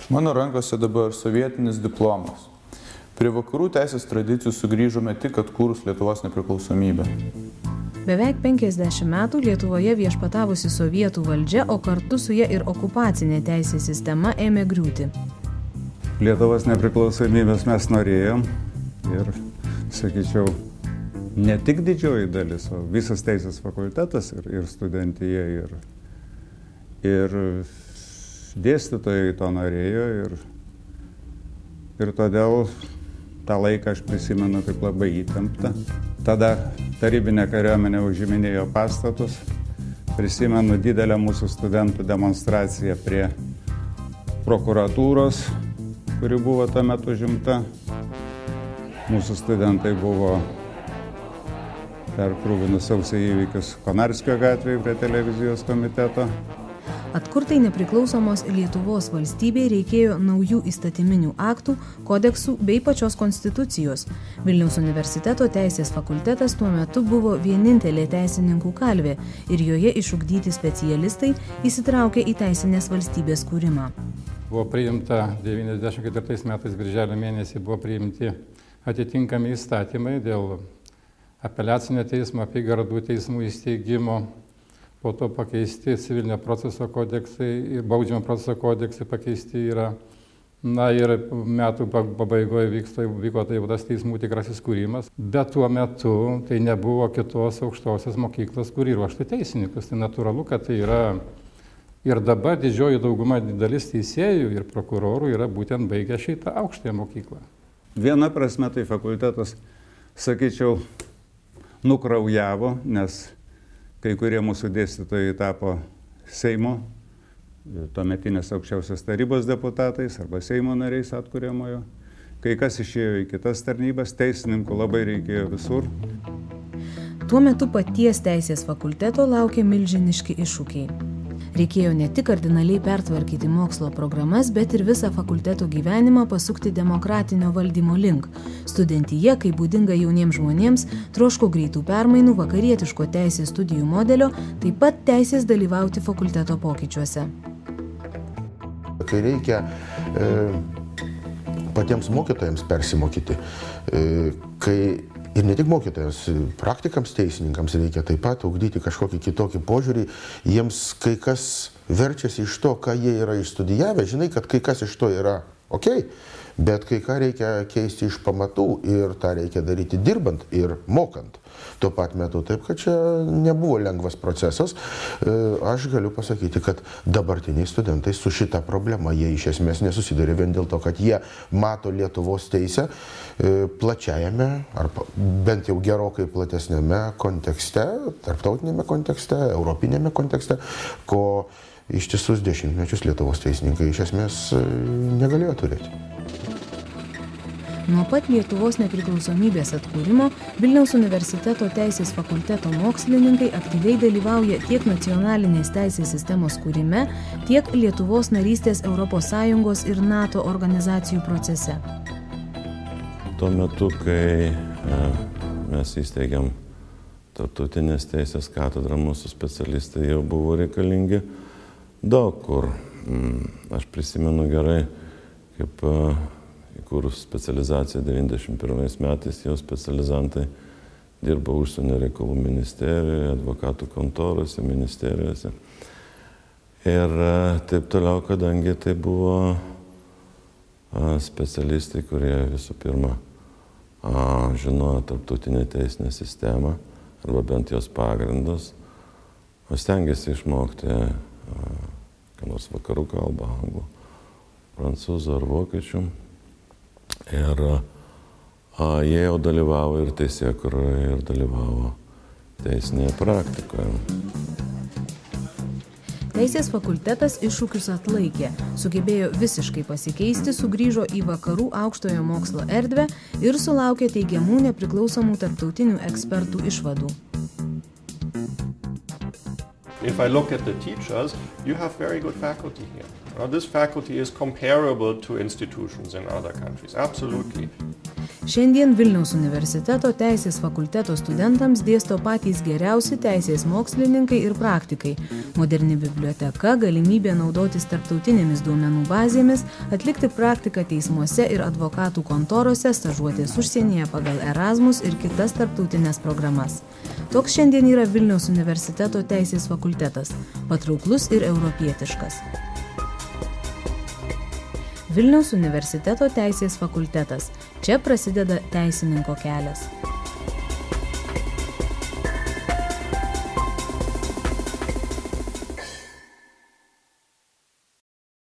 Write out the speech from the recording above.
Mano rankose dabar sovietinis diplomas. Prie vakarų teisės tradicijų sugrįžome tik atkūrus Lietuvos nepriklausomybę. Beveik 50 metų Lietuvoje viešpatavusi sovietų valdžia, o kartu su ja ir okupacinė teisės sistema ėmė griūti. Lietuvos nepriklausomybės mes norėjom ir, sakyčiau, ne tik didžioji dalis, o visas teisės fakultetas ir studentija ir dėstytojai to norėjo ir todėl tą laiką aš prisimenu kaip labai įtemptą. Tada tarybinė kariuomenė užiminėjo pastatus. Prisimenu didelę mūsų studentų demonstraciją prie prokuratūros, kuri buvo tuo metu užimta. Mūsų studentai buvo per kruvinus sausio įvykius Konarskio gatvėje prie televizijos komiteto. Atkurtai nepriklausomos Lietuvos valstybei reikėjo naujų įstatyminių aktų, kodeksų bei pačios konstitucijos. Vilniaus universiteto teisės fakultetas tuo metu buvo vienintelė teisininkų kalvė ir joje išugdyti specialistai įsitraukė į teisinės valstybės kūrimą. Buvo priimta 94 metais birželio mėnesį buvo priimti atitinkami įstatymai dėl apeliacinio teismo, apygardų teismų įsteigimo. Po to pakeisti civilinio proceso kodeksai ir baudžiamo proceso kodeksai pakeisti yra. Na ir metų pabaigoje vyko tas teismų tikrasis kūrimas. Bet tuo metu tai nebuvo kitos aukštosios mokyklos, kuri ruoštų teisininkus. Tai natūralu, kad tai yra ir dabar didžioji dauguma dalis teisėjų ir prokurorų yra būtent baigę šitą aukštąją mokyklą. Viena prasme tai fakultetas, sakyčiau, nukraujavo, nes kai kurie mūsų dėstytojai tapo Seimo, tuometinės aukščiausios tarybos deputatais arba Seimo nariais atkuriamojo. Kai kas išėjo į kitas tarnybas, teisininkų labai reikėjo visur. Tuo metu paties teisės fakulteto laukė milžiniški iššūkiai. Reikėjo ne tik kardinaliai pertvarkyti mokslo programas, bet ir visą fakulteto gyvenimą pasukti demokratinio valdymo link. Studentija, kaip būdinga jauniems žmonėms, troško greitų permainų, vakarietiško teisės studijų modelio, taip pat teisės dalyvauti fakulteto pokyčiuose. Kai reikia patiems mokytojams persimokyti, kai ir ne tik mokytojams, praktikams, teisininkams reikia taip pat ugdyti kažkokį kitokį požiūrį. Jiems kai kas verčiasi iš to, ką jie yra išstudijavę. Žinai, kad kai kas iš to yra ok, bet kai ką reikia keisti iš pamatų ir tą reikia daryti dirbant ir mokant tuo pat metu. Taip, kad čia nebuvo lengvas procesas. Aš galiu pasakyti, kad dabartiniai studentai su šita problema, jie iš esmės nesusiduria vien dėl to, kad jie mato Lietuvos teisę plačiajame, ar bent jau gerokai platesnėme kontekste, tarptautinėme kontekste, europinėme kontekste, ko ištisus dešimtmečius Lietuvos teisininkai iš esmės negalėjo turėti. Nuo pat Lietuvos nepriklausomybės atkūrimo Vilniaus universiteto teisės fakulteto mokslininkai aktyviai dalyvauja tiek nacionalinės teisės sistemos kūrime, tiek Lietuvos narystės ES ir NATO organizacijų procese. Tuo metu, kai mes įsteigėm tarptautinės teisės katedrą, mūsų specialistai jau buvo reikalingi daug kur. Aš prisimenu gerai, kaip įkūrus specializaciją 91 metais, jau specializantai dirbo užsienio reikalų ministerijoje, advokatų kontorose, ministerijose. Ir taip toliau, kadangi tai buvo specialistai, kurie visų pirma žinojo tarptautinę teisinę sistemą, arba bent jos pagrindus, o stengiasi išmokti ką nors vakarų kalbą, anglų, prancūzų ar vokiečių. Ir jie jau dalyvavo ir teisėkūroje, ir dalyvavo teisinėje praktikoje. Teisės fakultetas iššūkius atlaikė, sugebėjo visiškai pasikeisti, sugrįžo į vakarų aukštojo mokslo erdvę ir sulaukė teigiamų nepriklausomų tarptautinių ekspertų išvadų. If I look at the teachers, you have very good faculty here. This faculty is comparable to institutions in other countries, absolutely. Šiandien Vilniaus universiteto teisės fakulteto studentams dėsto patys geriausi teisės mokslininkai ir praktikai. Moderni biblioteka, galimybė naudotis tarptautinėmis duomenų bazėmis, atlikti praktiką teismuose ir advokatų kontorose, stažuotis užsienyje pagal Erasmus ir kitas tarptautinės programas. Toks šiandien yra Vilniaus universiteto teisės fakultetas, patrauklus ir europietiškas. Vilniaus universiteto teisės fakultetas. Čia prasideda teisininko kelias.